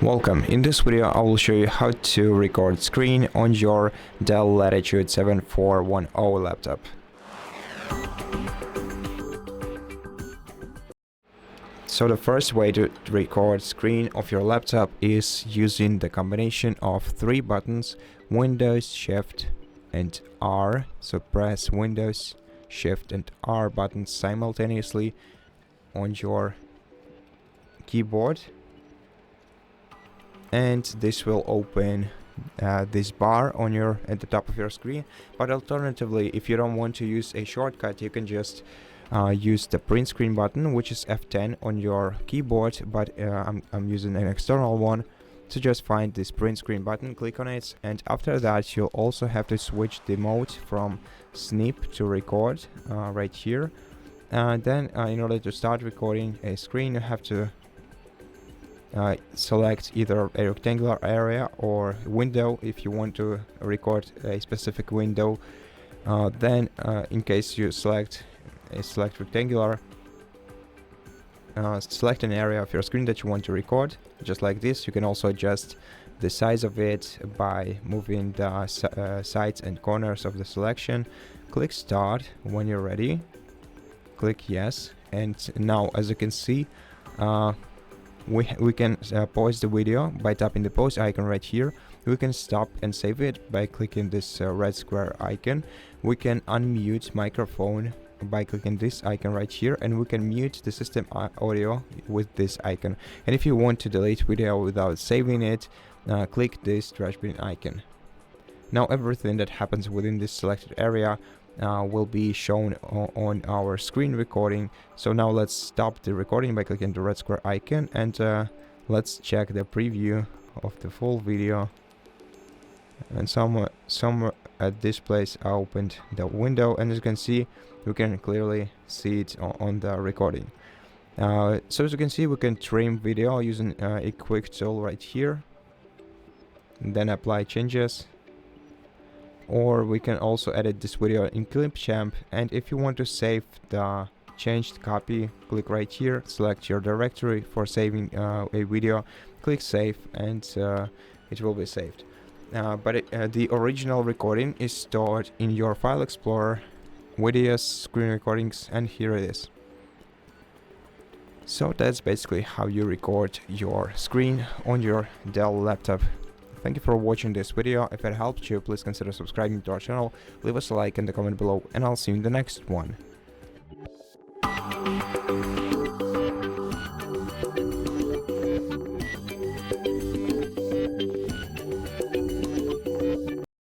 Welcome. In this video I will show you how to record screen on your DELL Latitude 7410 laptop. So the first way to record screen of your laptop is using the combination of three buttons: Windows, Shift and R. So press Windows, Shift and R buttons simultaneously on your keyboard, and this will open this bar on at the top of your screen. But alternatively, if you don't want to use a shortcut, you can just use the print screen button, which is F10 on your keyboard, but I'm using an external one. So just find this print screen button, click on it, and after that you'll also have to switch the mode from Snip to record right here. Then in order to start recording a screen, you have to select either a rectangular area or window if you want to record a specific window. Then in case you select rectangular, select an area of your screen that you want to record, just like this. You can also adjust the size of it by moving the sides and corners of the selection. Click start when you're ready, click yes, and now as you can see, we can pause the video by tapping the pause icon right here. We can stop and save it by clicking this red square icon. We can unmute microphone by clicking this icon right here, and we can mute the system audio with this icon. And if you want to delete video without saving it, click this trash bin icon. Now everything that happens within this selected area will be shown on our screen recording. So now let's stop the recording by clicking the red square icon, and let's check the preview of the full video. And somewhere at this place I opened the window, and as you can see, we can clearly see it on the recording. So as you can see, we can trim video using a quick tool right here, and then apply changes. Or we can also edit this video in Clipchamp, and if you want to save the changed copy, click right here, select your directory for saving a video, click save, and it will be saved. But the original recording is stored in your file explorer, videos, screen recordings, and here it is. So that's basically how you record your screen on your DELL laptop. Thank you for watching this video. If it helped you, please consider subscribing to our channel, leave us a like in the comment below, and I'll see you in the next one.